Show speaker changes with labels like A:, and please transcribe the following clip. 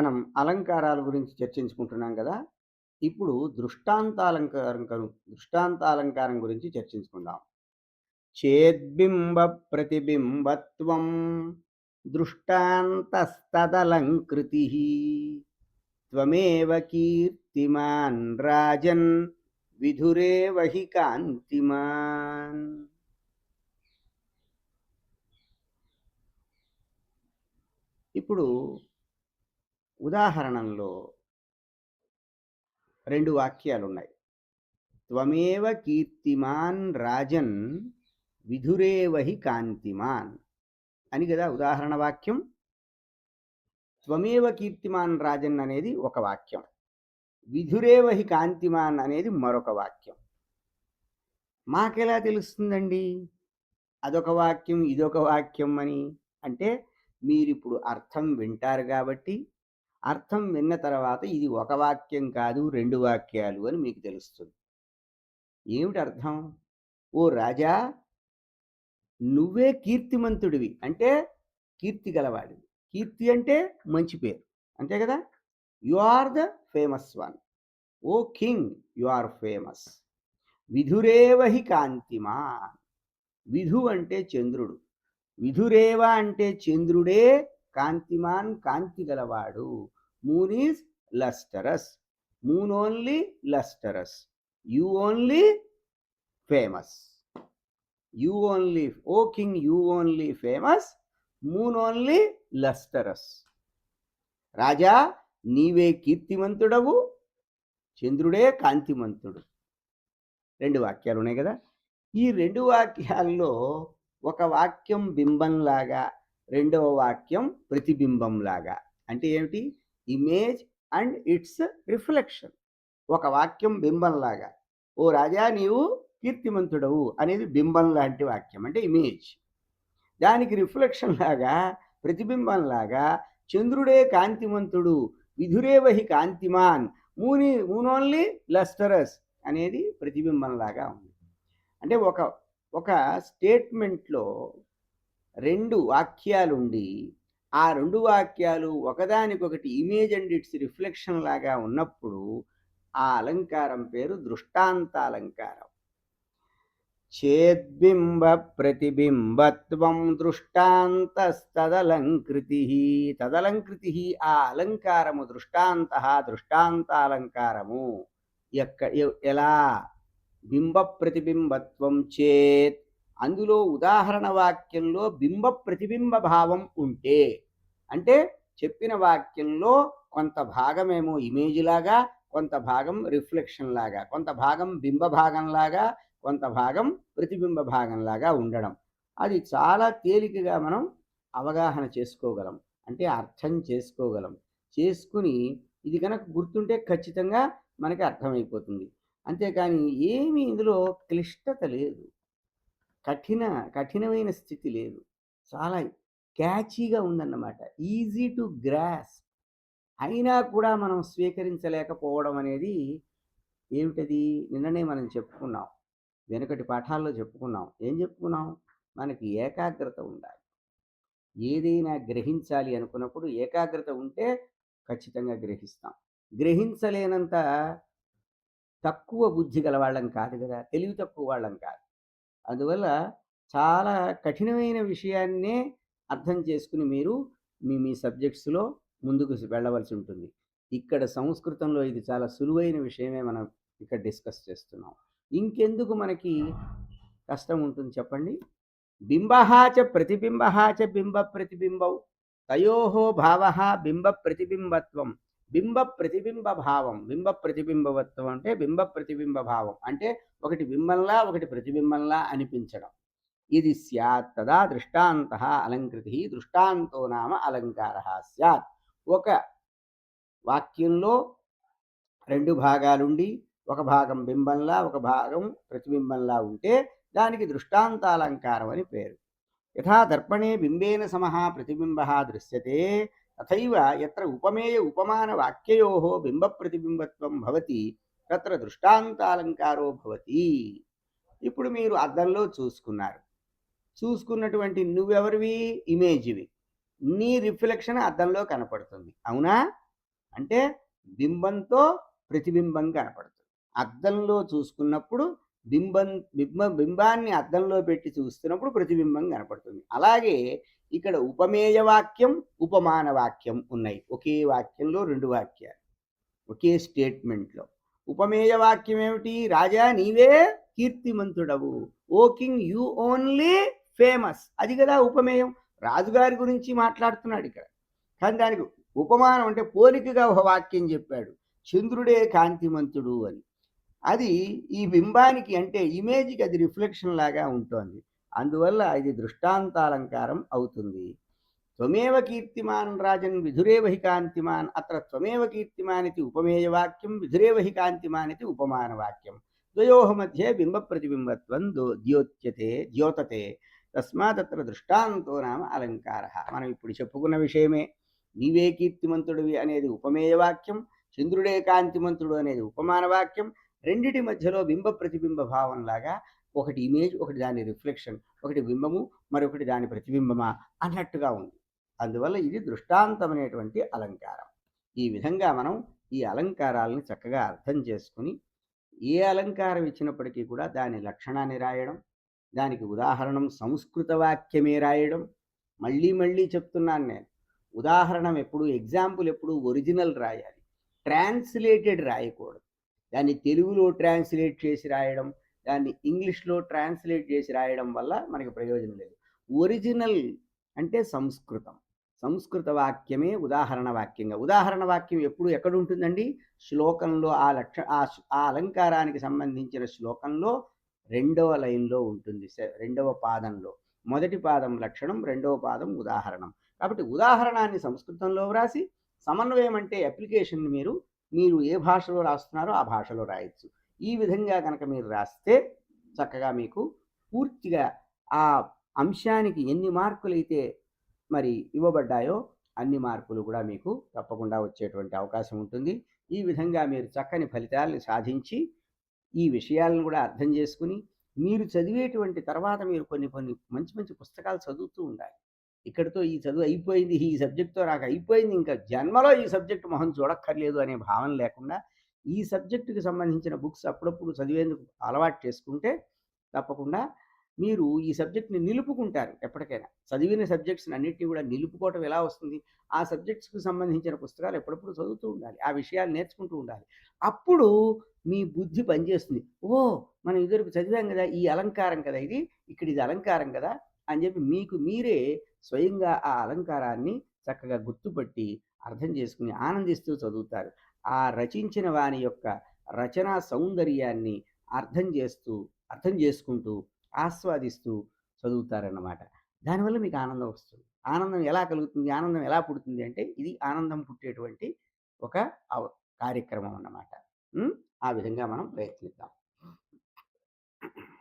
A: మనం అలంకారాల గురించి చర్చించుకుంటున్నాం కదా! ఇప్పుడు దృష్టాంతాలంకారం గురించి చర్చించుకుందాం. చేద్బింబ ప్రతిబింబత్వం దృష్టాంతస్తదలంకృతిః త్వమేవ కీర్తిమాన్ రాజన్ విధురేవ హి కాంతిమాన్. ఇప్పుడు ఉదాహరణంలో 2 వాక్యాలున్నాయి. త్వమేవ కీర్తిమాన్ రాజన్ విధురేవ హి కాంతిమాన్ అని కదా ఉదాహరణ వాక్యం. త్వమేవ కీర్తిమాన్ రాజన్ అనేది ఒక వాక్యం. విధురేవ హి కాంతిమాన్ అనేది మరొక వాక్యం. మాకెలా తెలుస్తుందండి అదొక వాక్యం ఇదొక వాక్యం అని? అంటే మీరిప్పుడు అర్థం వింటారు కాబట్టి, అర్థం విన్న తర్వాత ఇది ఒక వాక్యం కాదు 2 వాక్యాలు అని మీకు తెలుస్తుంది. ఏమిటి అర్థం? ఓ రాజా, నువ్వే కీర్తిమంతుడివి అంటే కీర్తి గలవాడివి. కీర్తి అంటే మంచి పేరు, అంతే కదా? You are the famous one. O king, you are famous. విధురేవ హి కాంతిమాన్. విధు అంటే చంద్రుడు, విధురేవ అంటే చంద్రుడే, కాంతిమాన్ కాంతి గలవాడు. Moon is lustrous, moon only lustrous. You only famous. You only, O king you only famous, moon only lustrous. రాజా, నీవే కీర్తిమంతుడవు, చంద్రుడే కాంతిమంతుడు. 2 వాక్యాలు ఉన్నాయి కదా. ఈ 2 వాక్యాల్లో ఒక వాక్యం బింబంలాగా, రెండవ వాక్యం ప్రతిబింబంలాగా. అంటే ఏమిటి? Image and it's reflection. ఒక వాక్యం బింబంలాగా, ఓ రాజా నీవు కీర్తిమంతుడవు అనేది బింబం లాంటి వాక్యం, అంటే ఇమేజ్. దానికి రిఫ్లెక్షన్ లాగా, ప్రతిబింబంలాగా చంద్రుడే కాంతిమంతుడు, విధురేవ హి కాంతిమాన్, మూన్ ఓన్లీ లస్టరస్ అనేది ప్రతిబింబంలాగా ఉంది. అంటే ఒక స్టేట్మెంట్లో 2 వాక్యాలుండి, ఆ 2 వాక్యాలు ఒకదానికొకటి ఇమేజ్ అండ్ ఇట్స్ రిఫ్లెక్షన్ లాగా ఉన్నప్పుడు ఆ అలంకారం పేరు దృష్టాంతాలంకారం. చేద్బింబ ప్రతిబింబత్వం దృష్టాంతస్తదలంకృతి. తదలంకృతి ఆ అలంకారము, దృష్టాంతాలంకారము ఎలా? బింబ ప్రతిబింబత్వం చేత్, అందులో ఉదాహరణ వాక్యంలో బింబ ప్రతిబింబ భావం ఉంటే, అంటే చెప్పిన వాక్యంలో కొంత భాగమేమో ఇమేజ్ లాగా, కొంత భాగం రిఫ్లెక్షన్ లాగా, కొంత భాగం బింబ భాగంలాగా, కొంత భాగం ప్రతిబింబ భాగంలాగా ఉండడం. అది చాలా తేలికగా మనం అవగాహన చేసుకోగలం, అంటే అర్థం చేసుకోగలం. చేసుకుని ఇది కనుక గుర్తుంటే ఖచ్చితంగా మనకి అర్థమైపోతుంది. అంతేకాని ఏమీ ఇందులో క్లిష్టత లేదు, కఠినమైన స్థితి లేదు. చాలా క్యాచీగా ఉందన్నమాట, ఈజీ టు గ్రాస్. అయినా కూడా మనం స్వీకరించలేకపోవడం అనేది ఏమిటది? నిన్ననే మనం చెప్పుకున్నాం, వెనుకటి పాఠాల్లో చెప్పుకున్నాం. ఏం చెప్పుకున్నాం? మనకి ఏకాగ్రత ఉండాలి. ఏదైనా గ్రహించాలి అనుకున్నప్పుడు ఏకాగ్రత ఉంటే ఖచ్చితంగా గ్రహిస్తాం. గ్రహించలేనంత తక్కువ బుద్ధి గల వాళ్ళం కాదు కదా, తెలివి తక్కువ వాళ్ళం కాదు. అందువల్ల చాలా కఠినమైన విషయాన్నే అర్థం చేసుకుని మీరు మీ సబ్జెక్ట్స్లో ముందుకు వెళ్ళవలసి ఉంటుంది. ఇక్కడ సంస్కృతంలో ఇది చాలా సులువైన విషయమే మనం ఇక్కడ డిస్కస్ చేస్తున్నాం. ఇంకెందుకు మనకి కష్టం ఉంటుంది చెప్పండి? బింబః చ ప్రతిబింబః చ బింబ ప్రతిబింబౌ తయోః భావః బింబ ప్రతిబింబత్వం. బింబ ప్రతిబింబ భావం, బింబ ప్రతిబింబవత్వం అంటే బింబ ప్రతిబింబ భావం అంటే ఒకటి బింబంలా ఒకటి ప్రతిబింబంలా అనిపించడం. ఇది స్యాత్ తదా దృష్టాంతః అలంకృతిః. దృష్టాంతో నామ అలంకారః స్యాత్. ఒక వాక్యంలో 2 భాగాలుండి, ఒక భాగం బింబంలా ఒక భాగం ప్రతిబింబంలా ఉంటే దానికి దృష్టాంతాలంకారం అని పేరు. యథా దర్పణే బింబేన సమః ప్రతిబింబః దృశ్యతే తథైవ యత్ర ఉపమేయ ఉపమాన వాక్యయోః బింబ ప్రతిబింబత్వం భవతి తత్ర దృష్టాంతాలంకారో భవతి. ఇప్పుడు మీరు అద్దంలో చూసుకున్నారు. చూసుకున్నటువంటి నువ్వెవరివి? ఇమేజ్వి. నీ రిఫ్లెక్షన్ అద్దంలో కనపడుతుంది, అవునా? అంటే బింబంతో ప్రతిబింబం కనపడుతుంది. అద్దంలో చూసుకున్నప్పుడు బింబాన్ని అద్దంలో పెట్టి చూస్తున్నప్పుడు ప్రతిబింబం కనపడుతుంది. అలాగే ఇక్కడ ఉపమేయ వాక్యం, ఉపమాన వాక్యం ఉన్నాయి. ఒకే వాక్యంలో 2 వాక్యాలు. ఒకే స్టేట్మెంట్‌లో. ఉపమేయ వాక్యం ఏమిటి? రాజా నీవే కీర్తిమంతుడవు. ఓ కింగ్ యూ ఓన్లీ ఫేమస్. అది కదా ఉపమేయం. రాజుగారి గురించి మాట్లాడుతున్నాడిక్కడ. కానీ దానికి ఉపమానం అంటే పోలికగా ఒక వాక్యం చెప్పాడు. చంద్రుడే కాంతిమంతుడు అని. అది ఈ బింబానికి అంటే ఇమేజ్‌కి అది రిఫ్లెక్షన్ లాగా ఉంటోంది. అందువల్ల ఇది దృష్టాంతాలంకారం అవుతుంది. త్వమేవ కీర్తిమాన్ రాజన్ విధురేవ హి కాంతిమాన్ అత్ర త్వమేవ కీర్తిమాన్ ఇది ఉపమేయవాక్యం విధురేవ హి కాంతిమాన్ ఇది ఉపమానవాక్యం ద్వయోః మధ్యే బింబ ప్రతిబింబత్వం ద్యోతతే తస్మాదత్ర దృష్టాంతో నామ అలంకార. మనం ఇప్పుడు చెప్పుకున్న విషయమే. నీవే కీర్తిమంతుడివి అనేది ఉపమేయవాక్యం, చంద్రుడే కాంతిమంతుడు అనేది ఉపమానవాక్యం. రెండిటి మధ్యలో బింబ ప్రతిబింబ భావంలాగా ఒకటి ఇమేజ్, ఒకటి దాని రిఫ్లెక్షన్, ఒకటి బింబము మరొకటి దాని ప్రతిబింబమా అన్నట్టుగా ఉంది. అందువల్ల ఇది దృష్టాంతమైనటువంటి అలంకారం. ఈ విధంగా మనం ఈ అలంకారాలను చక్కగా అర్థం చేసుకుని ఏ అలంకారం ఇచ్చినప్పటికీ కూడా దాని లక్షణాన్ని రాయడం, దానికి ఉదాహరణం సంస్కృత వాక్యమే రాయడం. మళ్ళీ మళ్ళీ చెప్తున్నాను నేను. ఉదాహరణం ఎప్పుడు, ఎగ్జాంపుల్ ఎప్పుడు ఒరిజినల్ రాయాలి. ట్రాన్స్లేటెడ్ రాయకూడదు. దాన్ని తెలుగులో ట్రాన్స్లేట్ చేసి రాయడం, దాన్ని ఇంగ్లీష్లో ట్రాన్స్లేట్ చేసి రాయడం వల్ల మనకి ప్రయోజనం లేదు. ఒరిజినల్ అంటే సంస్కృతం. సంస్కృత వాక్యమే ఉదాహరణ వాక్యంగా. ఉదాహరణ వాక్యం ఎప్పుడు ఎక్కడ ఉంటుందండి? శ్లోకంలో ఆ అలంకారానికి సంబంధించిన శ్లోకంలో రెండవ లైన్లో ఉంటుంది. రెండవ పాదంలో. మొదటి పాదం లక్షణం, రెండవ పాదం ఉదాహరణం. కాబట్టి ఉదాహరణాన్ని సంస్కృతంలో వ్రాసి సమన్వయం అంటే అప్లికేషన్ మీరు ఏ భాషలో రాస్తున్నారో ఆ భాషలో రాయొచ్చు. ఈ విధంగా కనుక మీరు రాస్తే చక్కగా మీకు పూర్తిగా ఆ అంశానికి ఎన్ని మార్కులైతే మరి ఇవ్వబడ్డాయో అన్ని మార్కులు కూడా మీకు తప్పకుండా వచ్చేటువంటి అవకాశం ఉంటుంది. ఈ విధంగా మీరు చక్కని ఫలితాలను సాధించి ఈ విషయాలను కూడా అర్థం చేసుకుని మీరు చదివేటువంటి తర్వాత మీరు కొన్ని కొన్ని మంచి మంచి పుస్తకాలు చదువుతూ ఉండాలి. ఇక్కడితో ఈ చదువు అయిపోయింది, ఈ సబ్జెక్ట్‌తో నాకు అయిపోయింది, ఇంకా జన్మలో ఈ సబ్జెక్ట్ మొహం చూడక్కర్లేదు అనే భావన లేకుండా ఈ సబ్జెక్టుకి సంబంధించిన బుక్స్ అప్పుడప్పుడు చదివేందుకు అలవాటు చేసుకుంటే తప్పకుండా మీరు ఈ సబ్జెక్ట్‌ని నిలుపుకుంటారు ఎప్పటికైనా. చదివిన సబ్జెక్ట్స్‌ని అన్నిటిని కూడా నిలుపుకోవటం ఎలా వస్తుంది? ఆ సబ్జెక్ట్స్‌కి సంబంధించిన పుస్తకాలు ఎప్పుడప్పుడు చదువుతూ ఉండాలి. ఆ విషయాలు నేర్చుకుంటూ ఉండాలి. అప్పుడు మీ బుద్ధి పనిచేస్తుంది. ఓహ్! మనం ఇదివరకు చదివాం కదా! ఈ అలంకారం కదా ఇది. ఇక్కడ ఇది అలంకారం కదా! అని చెప్పి మీకు మీరే స్వయంగా ఆ అలంకారాన్ని చక్కగా గుర్తుపట్టి, అర్థం చేసుకుని, ఆనందిస్తూ చదువుతారు. ఆ రచించిన వాని యొక్క రచనా సౌందర్యాన్ని అర్థం చేసుకుంటూ, ఆస్వాదిస్తూ చదువుతారన్నమాట. దానివల్ల మీకు ఆనందం వస్తుంది. ఆనందం ఎలా కలుగుతుంది? ఆనందం ఎలా పుడుతుంది అంటే, ఇది ఆనందం పుట్టేటువంటి ఒక కార్యక్రమం అన్నమాట. హ్మ్. ఆ విధంగా మనం ప్రయత్నిద్దాం.